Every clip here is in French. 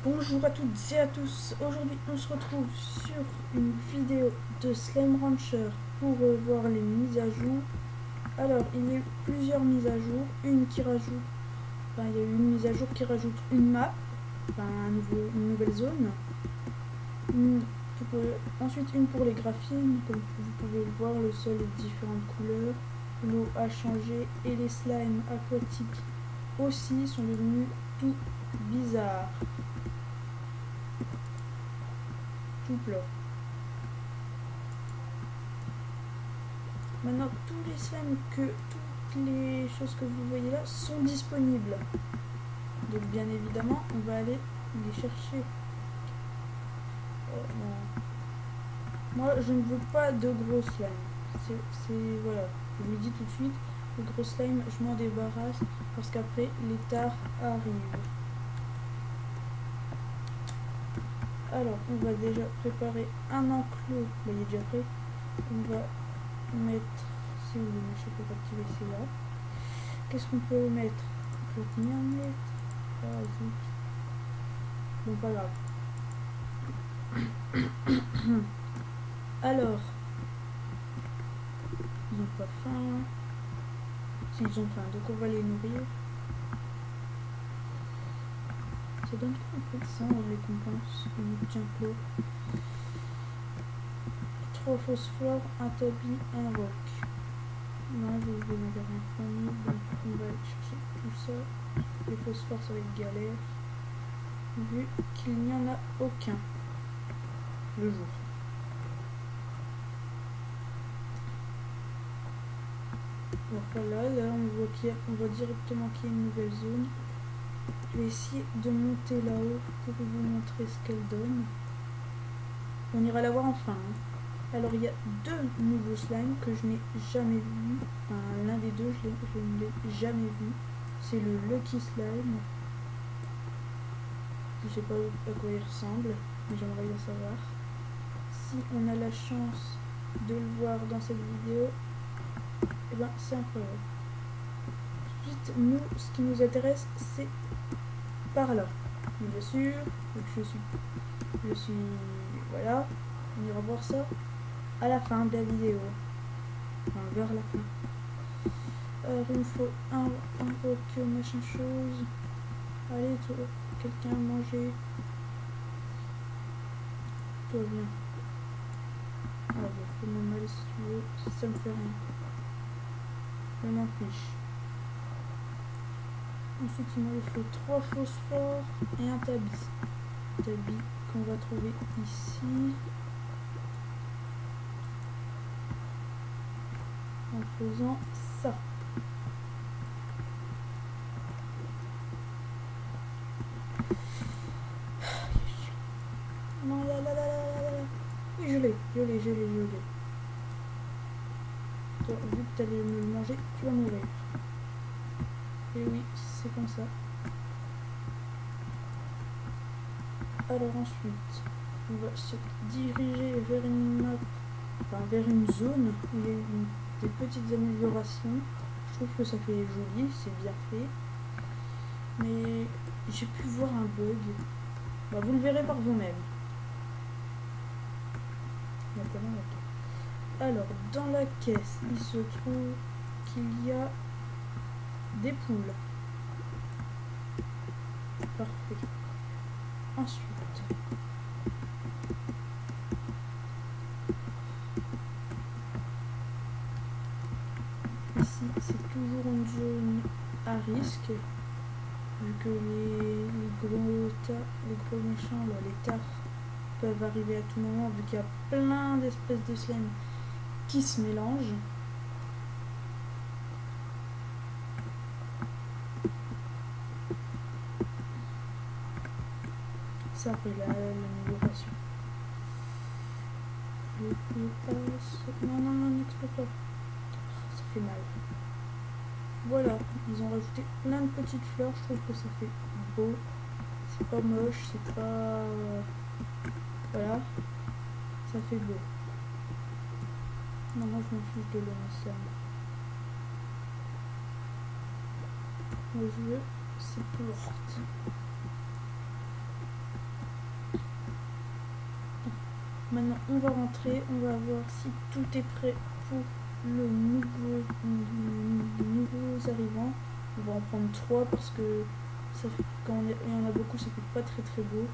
Bonjour à toutes et à tous, aujourd'hui on se retrouve sur une vidéo de Slime Rancher pour voir les mises à jour. Alors il y a eu plusieurs mises à jour, il y a eu une mise à jour qui rajoute une map, une nouvelle zone. Ensuite une pour les graphismes, comme vous pouvez le voir, le sol est de différentes couleurs, l'eau a changé et les slimes aquatiques aussi sont devenus tout bizarres, tout plat. Maintenant, tous les slimes, toutes les choses que vous voyez là sont disponibles. Donc bien évidemment, on va aller les chercher. Moi, je ne veux pas de gros slimes. Voilà, je vous le dis tout de suite, le gros slime, je m'en débarrasse parce qu'après, les tares arrivent. Alors, on va déjà préparer un enclos. Il est déjà prêt. On va mettre, si vous voulez, je sais pas activer, c'est là. Qu'est-ce qu'on peut mettre? On peut tenir mettre. Ah, zut. Bon, pas grave. Alors, ils ont pas faim. S'ils ont faim, donc on va les nourrir. Ça donne quoi en fait ça en récompense? On obtient clos. 3 phosphores, un tabi, un roc. Non, je vais mettre un famille, donc on va aller chercher tout ça. Les phosphores, ça va être galère. Vu qu'il n'y en a aucun le jour. Donc voilà, là on voit directement qu'il y a une nouvelle zone. Je vais essayer de monter là-haut pour vous montrer ce qu'elle donne. On ira la voir enfin. Alors il y a deux nouveaux slimes que je n'ai jamais vu. Enfin, l'un des deux je ne l'ai jamais vu. C'est le Lucky Slime. Je sais pas à quoi il ressemble, mais j'aimerais bien savoir. Si on a la chance de le voir dans cette vidéo, et ben c'est incroyable. Ensuite, nous, ce qui nous intéresse, c'est par là. Bien sûr, donc je suis, voilà, on ira voir ça à la fin de la vidéo, enfin vers la fin. Alors il me faut un roc machin chose. Allez toi, quelqu'un à manger. Toi viens. Ah bon, fais-moi mal si tu veux, ça me fait rien. Je m'en fiche. Ensuite il me faut 3 phosphores et un tabi. Tabi qu'on va trouver ici. En faisant ça. Non, là. Oui, je l'ai. Toi, vu que tu allais me le manger, tu vas mourir. Et oui, c'est comme ça. Alors ensuite, on va se diriger vers une map, enfin vers une zone où il y a eu des petites améliorations. Je trouve que ça fait joli, c'est bien fait. Mais j'ai pu voir un bug. Bah, vous le verrez par vous-même. Alors, dans la caisse, il se trouve qu'il y a des poules. Parfait. Ensuite, ici, c'est toujours une zone à risque, vu que les gros méchants, là, les tares, peuvent arriver à tout moment, vu qu'il y a plein d'espèces de slime qui se mélangent. Ça après l'amélioration. Non, n'explose pas. Ça fait mal. Voilà, ils ont rajouté plein de petites fleurs, je trouve que ça fait beau. C'est pas moche, c'est pas... voilà, ça fait beau. Non, moi je m'en fiche de l'ONSM. Moi je veux ces portes. Maintenant, on va rentrer, on va voir si tout est prêt pour le nouveaux arrivants. On va en prendre 3 parce que ça fait, quand il y en a beaucoup, ça fait pas très très beau.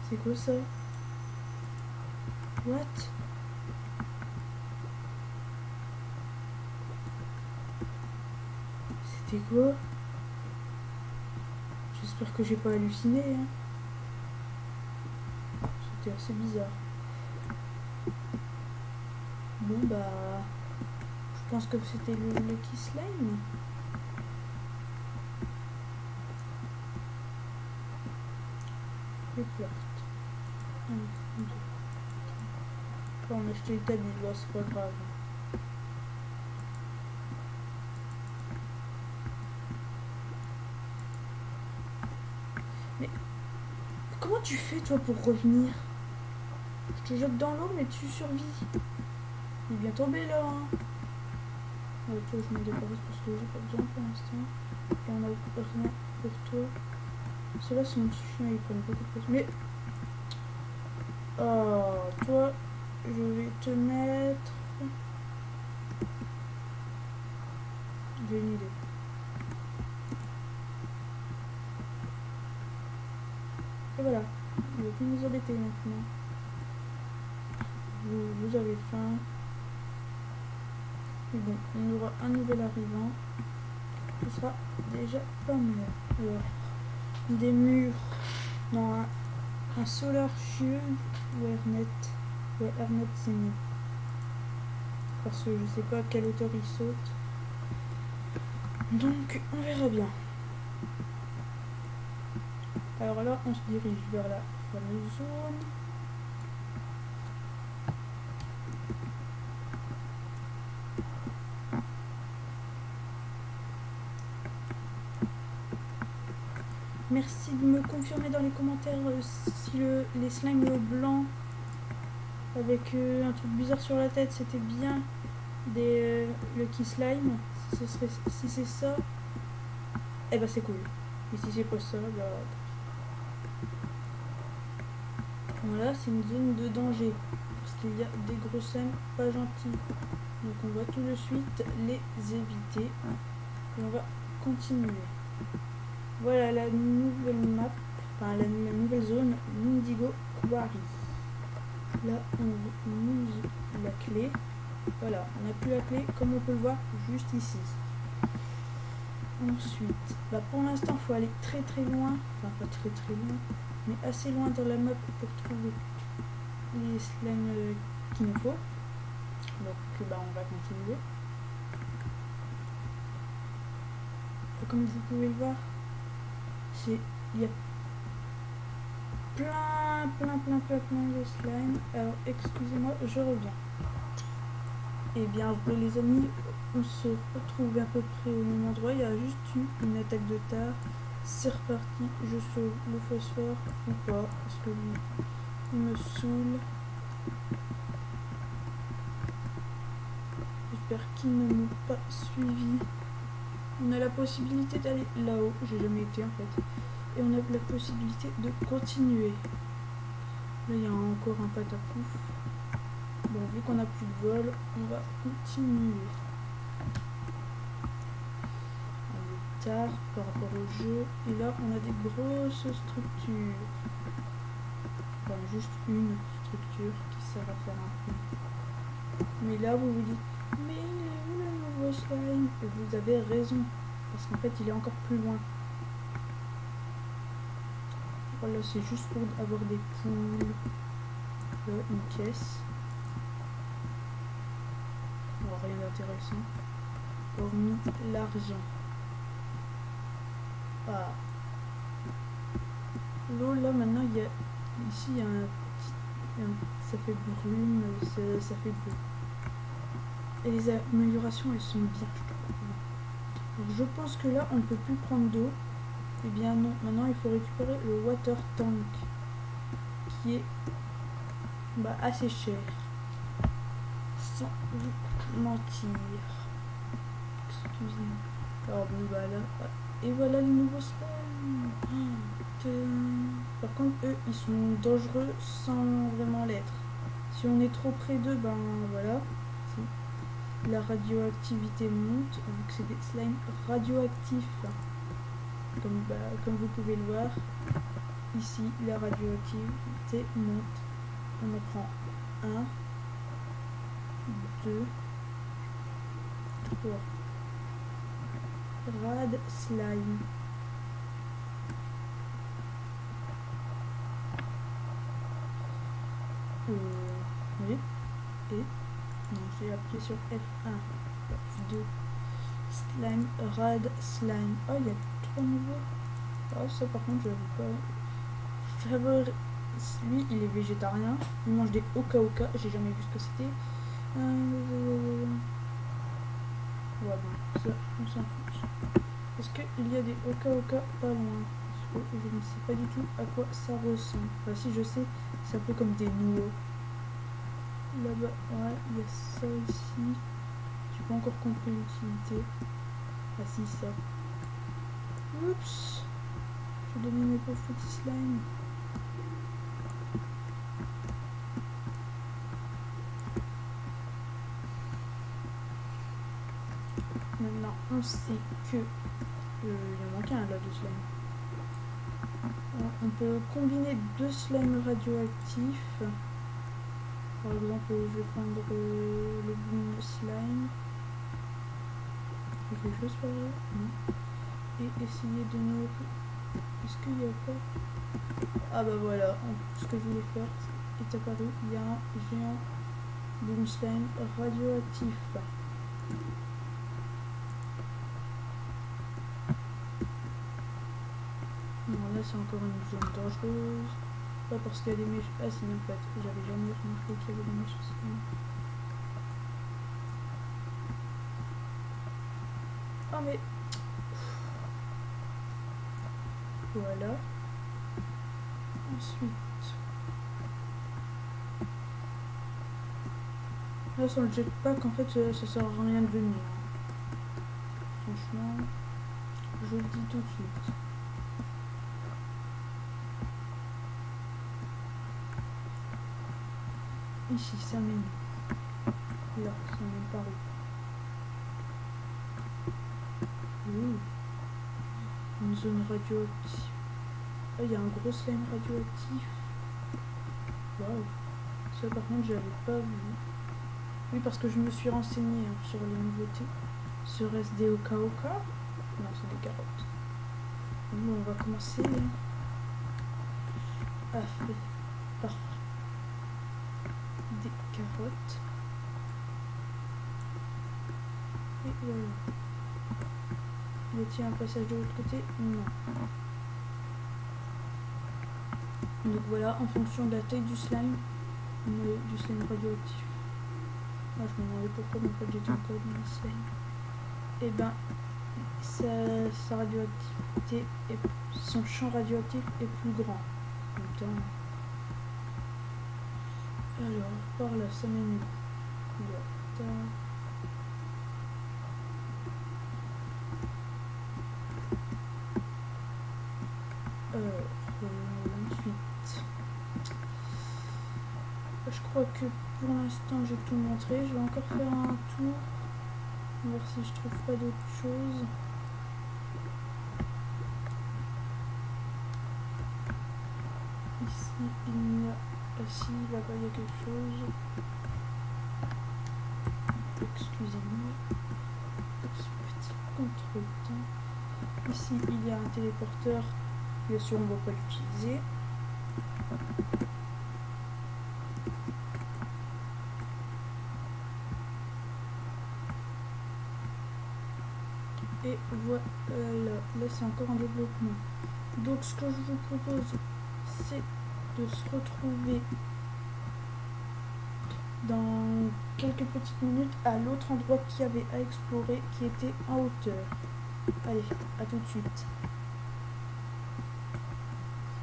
C'est quoi ça? What? C'était quoi? J'espère que j'ai pas halluciné, hein. C'était assez bizarre. Bon bah... Je pense que c'était le Lucky Slime. Les cartes. On a acheté le tablier, bon, c'est pas grave. Mais comment tu fais toi pour revenir? Je te jette dans l'eau mais tu survis. Il est bien tombé là, hein. Toi je me débarrasse parce que j'ai pas besoin pour l'instant. Et on a rien pour toi. Ceux-là c'est mon chien, ils prennent beaucoup de place. Mais... Oh, toi, je vais te mettre... J'ai une idée. Et voilà, il va plus nous embêter maintenant. Vous avez faim. Et bon, on aura un nouvel arrivant. Ce sera déjà pas mal. Alors, des murs. Non, un Solar Shield ou Airnet. Ouais, Airnet c'est mieux. Parce que je sais pas à quelle hauteur il saute. Donc, on verra bien. Alors là, on se dirige vers la fameuse zone. Merci de me confirmer dans les commentaires si les slimes blancs avec un truc bizarre sur la tête, c'était bien des Lucky Slime. Si c'est ça, eh ben c'est cool. Et si c'est pas ça, bah... Voilà, c'est une zone de danger. Parce qu'il y a des gros slimes pas gentils. Donc on va tout de suite les éviter. Et on va continuer. Voilà la nouvelle map, enfin la nouvelle zone, l'Indigo Quarry. Là on use la clé. Voilà, on n'a plus la clé comme on peut le voir juste ici. Ensuite, bah pour l'instant il faut aller très très loin, enfin pas très très loin, mais assez loin dans la map pour trouver les slimes qu'il nous faut. Donc bah on va continuer. Comme vous pouvez le voir, il y a plein de slime. Alors excusez-moi, je reviens. Et bien les amis, on se retrouve à peu près au même endroit. Il y a juste eu une attaque de tard. C'est reparti, je sauve le phosphore ou pas, parce que lui il me saoule. J'espère qu'il ne m'a pas suivi. On a la possibilité d'aller là-haut, j'ai jamais été en fait. Et on a la possibilité de continuer. Là il y a encore un patapouf. Bon, vu qu'on a plus de vol, on va continuer. On est tard par rapport au jeu. Et là on a des grosses structures. Enfin juste une structure qui sert à faire un pont. Mais là vous vous dites, mais il est où le nouveau slime? Et vous avez raison. Parce qu'en fait il est encore plus loin. Voilà, c'est juste pour avoir des poules. Là, une caisse. Bon, rien d'intéressant. Hormis l'argent. Ah. L'eau, là, maintenant, il y a... Ici, il y a un petit... ça fait brume, ça fait bleu. Et les améliorations, elles sont bien, je trouve. Alors, je pense que là, on ne peut plus prendre d'eau. Eh bien non, maintenant il faut récupérer le water tank qui est assez cher, sans vous mentir. Excusez-moi. Alors bon bah là, et voilà les nouveaux slimes. Par contre eux ils sont dangereux sans vraiment l'être. Si on est trop près d'eux, ben voilà, la radioactivité monte, vu que c'est des slimes radioactifs. Comme vous pouvez le voir, ici la radioactivité monte. On en prend 1, 2, 3. Rad slime. Oui. Et non, j'ai appuyé sur F1. F2. Slime, rad, slime. Oh, il y a 3 nouveaux. Oh, ça par contre, je n'avais pas. Favor. Lui, il est végétarien. Il mange des oka-oka. J'ai jamais vu ce que c'était. Ouais, bon, ça, on s'en fiche. Est-ce qu'il y a des oka-oka pas loin? Parce que je ne sais pas du tout à quoi ça ressemble. Enfin, si je sais, c'est un peu comme des nouveaux. Là-bas, ouais, il y a ça ici. J'ai pas encore compris l'utilité. Ah si, ça. Oups. J'ai donné mes pauvres petits slimes. Maintenant, on sait que... il en manque un là de slime. On peut combiner 2 slimes radioactifs. Par exemple, je vais prendre le boom slime. Quelque chose par là? Non. Et essayer de nourrir. Est-ce qu'il y a pas? Ah bah voilà, ce que je voulais faire est apparu. Il y a un géant boom slime radioactif. Non, là c'est encore une zone dangereuse. Pas parce qu'il y a des mèches. Ah si, en fait, j'avais jamais remarqué qu'il y avait des mèches aussi. Oh mais... Voilà. Ensuite... Là sur le jetpack, en fait, ça sert à rien de venir. Franchement, je le dis tout de suite. Ici, ça mène. Là, ça mène par où? Une zone radioactive. Ah, il y a un gros slime radioactif. Waouh. Ça, par contre, j'avais pas vu. Oui, parce que je me suis renseignée sur les nouveautés. Serait-ce des oka-oka? Non, c'est des carottes. Bon, on va commencer. Ah, parfait. Des carottes. Et voilà. Y a-t-il un passage de l'autre côté? Non. Donc voilà, en fonction de la taille du slime radioactif. Moi je me demandais pourquoi, mais en fait j'étais encore dans le slime. Et ben, sa radioactivité, son champ radioactif est plus grand. Donc, alors, par là, ça mène où? Ensuite, je crois que pour l'instant j'ai tout montré. Je vais encore faire un tour, voir si je trouve pas d'autres choses. Ici il n'y a... si, là-bas il y a quelque chose. Excusez-moi. Ce petit contretemps. Ici il y a un téléporteur. Bien sûr on ne va pas l'utiliser. Et voilà, là c'est encore en développement. Donc ce que je vous propose, c'est de se retrouver dans quelques petites minutes à l'autre endroit qu'il y avait à explorer, qui était en hauteur. Allez, à tout de suite.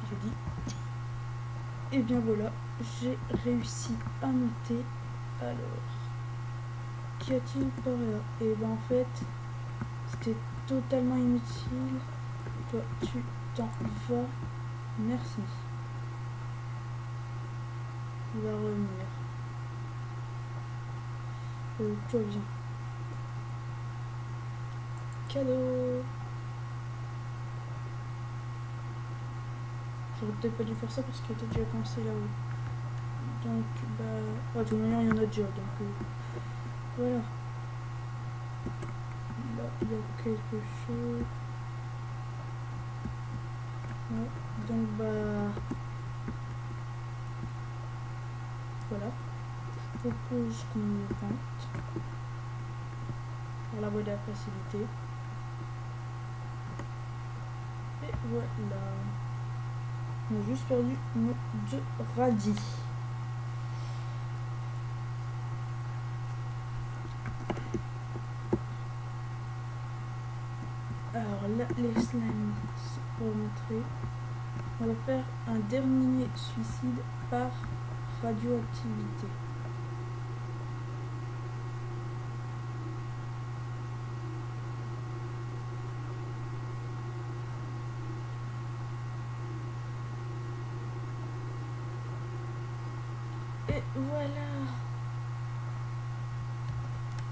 J'ai dit. Et bien voilà, j'ai réussi à monter. Alors, qu'y a-t-il par là? Et ben en fait, C'était totalement inutile. Toi, tu t'en vas. Merci. On va revenir. Toi, viens. Cadeau. J'aurais peut-être pas dû faire ça parce qu'il était déjà coincé là-haut. Donc, bah... de toute manière, il y en a déjà. Donc, voilà. Là, il y a quelque chose. Ouais. Donc, bah... voilà. Je propose qu'on rentre par la voie de la facilité. Et voilà. On a juste perdu nos 2 radis. Alors là, les slimes sont rentrés. On va faire un dernier suicide par radioactivité. Et voilà.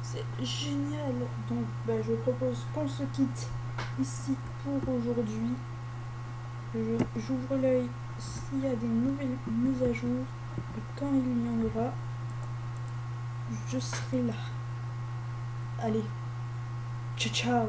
C'est génial. Donc bah, je propose qu'on se quitte ici pour aujourd'hui. J'ouvre l'œil s'il y a des nouvelles mises à jour. Et quand il y en aura, je serai là. Allez, ciao ciao.